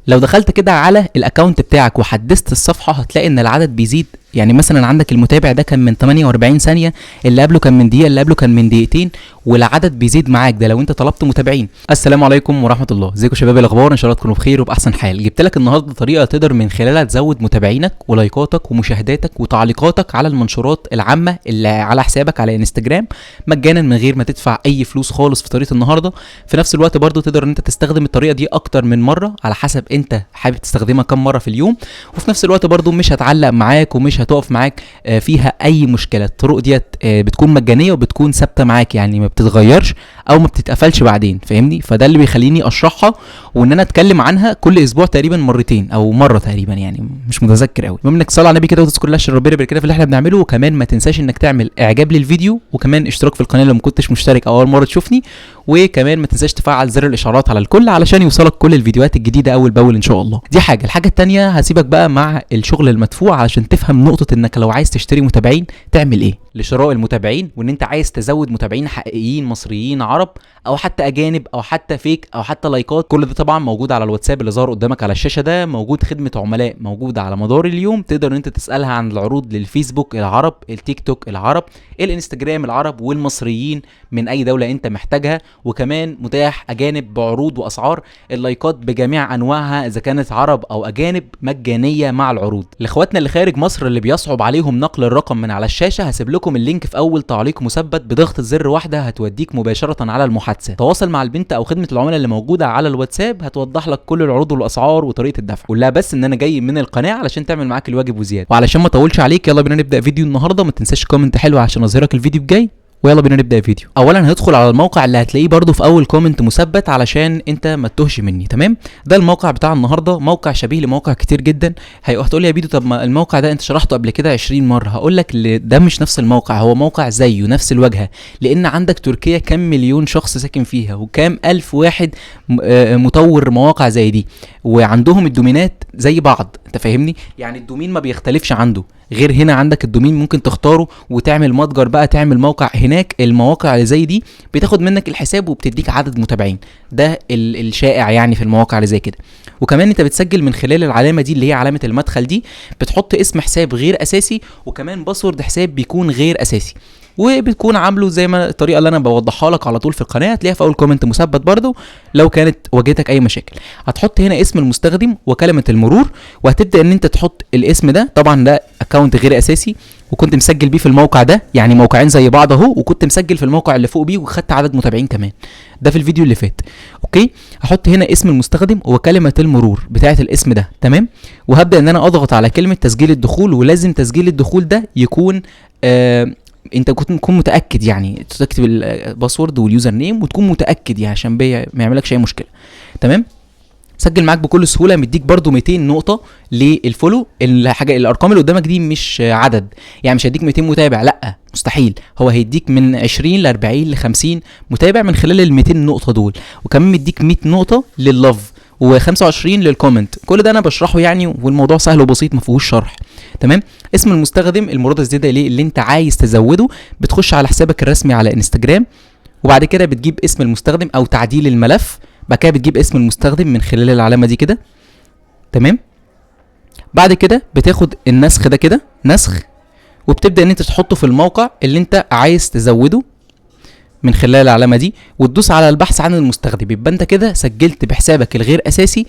لو دخلت كده على الاكونت بتاعك وحدثت الصفحه هتلاقي ان العدد بيزيد. يعني مثلا عندك المتابع ده كان من 48 ثانيه، اللي قبله كان من دقيقه، اللي قبله كان من دقيقتين، والعدد بيزيد معاك ده لو انت طلبت متابعين. السلام عليكم ورحمه الله، ازيكم يا شباب؟ الاخبار؟ ان شاء الله تكونوا بخير وباحسن حال. جبت لك النهارده طريقه تقدر من خلالها تزود متابعينك ولايكاتك ومشاهداتك وتعليقاتك على المنشورات العامه اللي على حسابك على انستجرام مجانا من غير ما تدفع اي فلوس خالص في طريقه النهارده. في نفس الوقت برضو تقدر ان انت تستخدم الطريقه دي اكتر من مره على حسب انت حابب تستخدمها كم مره في اليوم، وفي نفس الوقت برضو مش هتعلق معاك ومش هتقف معاك فيها اي مشكله. الطرق ديت بتكون مجانيه وبتكون ثابته معاك، يعني ما بتتغيرش او ما بتتقفلش بعدين، فاهمني؟ فده اللي بيخليني اشرحها وان انا اتكلم عنها كل اسبوع تقريبا مرتين او مره تقريبا، يعني مش متذكر قوي. المهم انك تصلي على النبي كده وتذكر الله عشان ربنا يبارك كده في اللي احنا بنعمله. وكمان ما تنساش انك تعمل اعجاب للفيديو، وكمان اشتراك في القناه لو ما كنتش مشترك او اول مره تشوفني، وكمان ما تنساش تفعل زر الاشعارات على الكل علشان يوصلك كل الفيديوهات الجديده اول باول ان شاء الله. دي حاجه. الحاجه الثانيه هسيبك بقى مع الشغل المدفوع علشان تفهم نقطه انك لو عايز تشتري متابعين تعمل ايه لشراء المتابعين، وان انت عايز تزود متابعين حقيقيين مصريين عرب او حتى اجانب او حتى فيك او حتى لايكات. كل ده طبعا موجود على الواتساب اللي ظهر قدامك على الشاشه ده. موجود خدمه عملاء موجوده على مدار اليوم، تقدر ان انت تسالها عن العروض للفيسبوك العرب، التيك توك العرب، الانستجرام العرب والمصريين من اي دوله انت محتاجها. وكمان متاح اجانب بعروض واسعار اللايكات بجميع انواعها اذا كانت عرب او اجانب مجانيه مع العروض. لاخواتنا اللي خارج مصر اللي بيصعب عليهم نقل الرقم من على الشاشه هسيب لكم اللينك في اول تعليق مثبت، بضغط زر واحده هتوديك مباشره على المحادثه. تواصل مع البنت او خدمه العملاء اللي موجوده على الواتساب، هتوضح لك كل العروض والاسعار وطريقه الدفع. قول لها بس ان انا جاي من القناه علشان تعمل معاك الواجب وزياده. وعلشان ما اطولش عليك يلا بينا نبدا فيديو النهارده. ما تنساش كومنت حلو عشان اظهرك الفيديو الجاي، ويلا بينا نبدا فيديو. اولا هندخل على الموقع اللي هتلاقيه برده في اول كومنت مثبت علشان انت ما تتوهش مني، تمام؟ ده الموقع بتاع النهارده، موقع شبيه لمواقع كتير جدا. هتقول لي يا بيدو طب ما الموقع ده انت شرحته قبل كده 20 مره. هقول لك ده مش نفس الموقع، هو موقع زيه نفس الواجهه، لان عندك تركيا كام مليون شخص ساكن فيها وكام الف واحد مطور مواقع زي دي، وعندهم الدومينات زي بعض، انت فاهمني؟ يعني الدومين ما بيختلفش عنده. غير هنا عندك الدومين ممكن تختاره وتعمل متجر بقى تعمل موقع هناك. المواقع اللي زي دي بتاخد منك الحساب وبتديك عدد متابعين، ده الشائع يعني في المواقع اللي زي كده. وكمان انت بتسجل من خلال العلامه دي اللي هي علامه المدخل دي، بتحط اسم حساب غير اساسي وكمان باسورد حساب بيكون غير اساسي، وبتكون عامله زي ما الطريقه اللي انا بوضحها لك على طول في القناه. هتلاقيها في اول كومنت مثبت برده لو كانت واجهتك اي مشاكل. هتحط هنا اسم المستخدم وكلمه المرور، وهتبدا ان انت تحط الاسم ده. طبعا ده اكونت غير اساسي وكنت مسجل بيه في الموقع ده، يعني موقعين زي بعض اهو، وكنت مسجل في الموقع اللي فوق بيه وخدت عدد متابعين كمان، ده في الفيديو اللي فات. اوكي، هحط هنا اسم المستخدم وكلمه المرور بتاعه الاسم ده، تمام؟ وهبدا ان انا اضغط على كلمه تسجيل الدخول. ولازم تسجيل الدخول ده يكون انت كنت تكون متاكد، يعني تكتب الباسورد واليوزر نيم وتكون متاكد يعني عشان ما يعملكش اي مشكله، تمام؟ سجل معاك بكل سهوله. مديك برده 200 نقطه للفولو. الحاجه الارقام اللي قدامك دي مش عدد، يعني مش هيديك 200 متابع، لا مستحيل. هو هيديك من 20 ل 40 ل 50 متابع من خلال ال 200 نقطه دول. وكمان مديك 100 نقطه لللاف و25 للكومنت. كل ده انا بشرحه يعني، والموضوع سهل وبسيط ما فيهوش شرح، تمام؟ اسم المستخدم المراد الزياده ليه اللي انت عايز تزوده، بتخش على حسابك الرسمي على انستجرام، وبعد كده بتجيب اسم المستخدم او تعديل الملف. بعد كده بتجيب اسم المستخدم من خلال العلامه دي كده، تمام؟ بعد كده بتاخد النسخ ده كده نسخ، وبتبدا ان انت تحطه في الموقع اللي انت عايز تزوده من خلال العلامه دي، وتدوس على البحث عن المستخدم. يبقى انت كده سجلت بحسابك الغير اساسي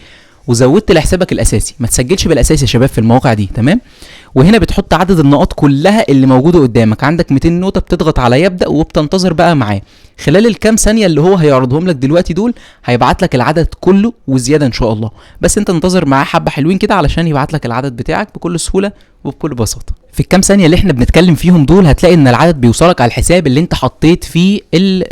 وزودت لحسابك الاساسي. ما تسجلش بالاساسي يا شباب في المواقع دي، تمام؟ وهنا بتحط عدد النقاط كلها اللي موجوده قدامك. عندك 200 نقطه، بتضغط على يبدا وبتنتظر بقى معاه. خلال الكام ثانيه اللي هو هيعرضهم لك دلوقتي دول هيبعت لك العدد كله وزياده ان شاء الله. بس انت انتظر معاه حبه حلوين كده علشان يبعت لك العدد بتاعك بكل سهوله وبكل بساطه. في الكام ثانيه اللي احنا بنتكلم فيهم دول هتلاقي ان العدد بيوصلك على الحساب اللي انت حطيت فيه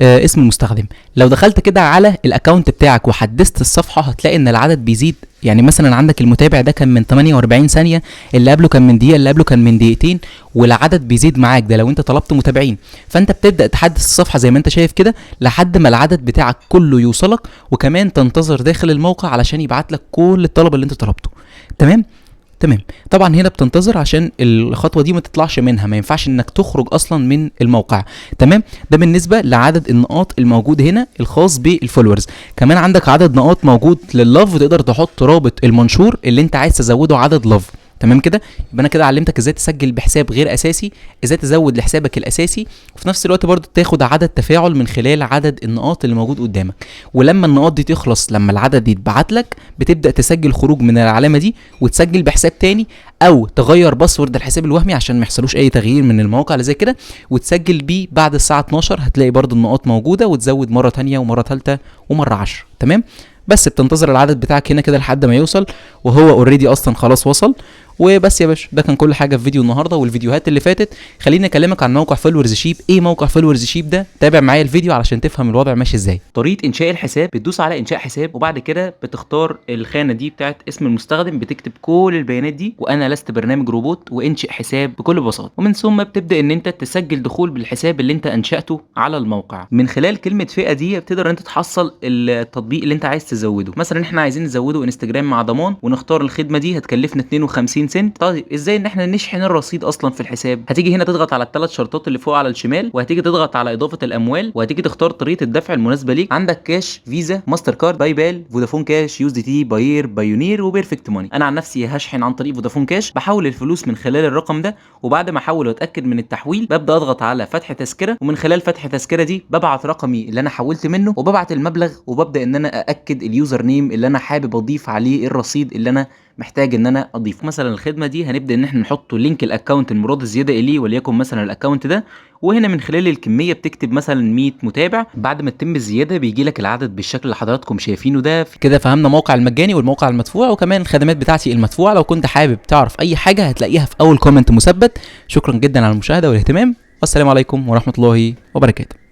اسم المستخدم. لو دخلت كده على الاكونت بتاعك وحدثت الصفحه هتلاقي ان العدد بيزيد. يعني مثلا عندك المتابع ده كان من 48 ثانيه، اللي قبله كان من دقيقه، اللي قبله كان من دقيقتين، والعدد بيزيد معاك ده لو انت طلبت متابعين. فانت بتبدا تحدث الصفحه زي ما انت شايف كده لحد ما العدد بتاعك كله وكمان تنتظر داخل الموقع علشان يبعت لك كل الطلب اللي انت طلبته، تمام؟ تمام. طبعا هنا بتنتظر عشان الخطوه دي ما تطلعش منها، ما ينفعش انك تخرج اصلا من الموقع. تمام. ده بالنسبه لعدد النقاط الموجود هنا الخاص بالفولورز. كمان عندك عدد نقاط موجود لللاف، وتقدر تحط رابط المنشور اللي انت عايز تزوده عدد لاف. تمام كده. يبقى انا كده علمتك ازاي تسجل بحساب غير اساسي، ازاي تزود لحسابك الاساسي، وفي نفس الوقت برضو تاخد عدد تفاعل من خلال عدد النقاط اللي موجود قدامك. ولما النقاط دي تخلص، لما العدد يتبعت لك، بتبدا تسجل خروج من العلامه دي وتسجل بحساب تاني، او تغير باسورد الحساب الوهمي عشان ما يحصلوش اي تغيير من المواقع اللي زي كده، وتسجل بيه بعد الساعه 12. هتلاقي برضو النقاط موجوده، وتزود مره تانية ومره ثالثه ومره 10. تمام. بس بتنتظر العدد بتاعك هنا كده لحد ما يوصل، وهو اوريدي اصلا خلاص وصل. وبس يا باشا، ده كان كل حاجه في فيديو النهارده والفيديوهات اللي فاتت. خليني اكلمك عن موقع فولورز شيب. ايه موقع فولورز شيب ده؟ تابع معايا الفيديو علشان تفهم الوضع ماشي ازاي. طريقه انشاء الحساب، بتدوس على انشاء حساب، وبعد كده بتختار الخانه دي بتاعت اسم المستخدم، بتكتب كل البيانات دي، وانا لست برنامج روبوت، وانشئ حساب بكل بساطه. ومن ثم بتبدا ان انت تسجل دخول بالحساب اللي انت انشاته على الموقع. من خلال كلمه فئه دي بتقدر انت تحصل التطبيق اللي انت عايز تزوده. مثلا احنا عايزين نزوده انستجرام مع ضمان، ونختار الخدمه دي هتكلفنا 52 سنت. طيب ازاي ان احنا نشحن الرصيد اصلا في الحساب؟ هتيجي هنا تضغط على الثلاث شرطات اللي فوق على الشمال، وهتيجي تضغط على اضافه الاموال، وهتيجي تختار طريقه الدفع المناسبه ليك. عندك كاش، فيزا، ماستر كارد، باي بال، فودافون كاش، يو اس دي تي، باير، بايونير، وبيرفكت ماني. انا عن نفسي هشحن عن طريق فودافون كاش. بحول الفلوس من خلال الرقم ده، وبعد ما احول واتاكد من التحويل ببدا اضغط على فتح تذكره، ومن خلال فتح التذكره دي ببعت رقمي اللي انا حولت منه، وببعت المبلغ، وببدا ان انا ااكد اليوزر نيم اللي انا حابب اضيف عليه الرصيد اللي انا محتاج ان انا اضيفه. مثلا الخدمه دي هنبدا ان احنا نحط لينك الاكونت المراد الزياده اليه، وليكن مثلا الاكونت ده. وهنا من خلال الكميه بتكتب مثلا 100 متابع. بعد ما تتم الزياده بيجي لك العدد بالشكل اللي حضراتكم شايفينه ده. كده فهمنا موقع المجاني والموقع المدفوع، وكمان الخدمات بتاعتي المدفوعه. لو كنت حابب تعرف اي حاجه هتلاقيها في اول كومنت مثبت. شكرا جدا على المشاهده والاهتمام، والسلام عليكم ورحمه الله وبركاته.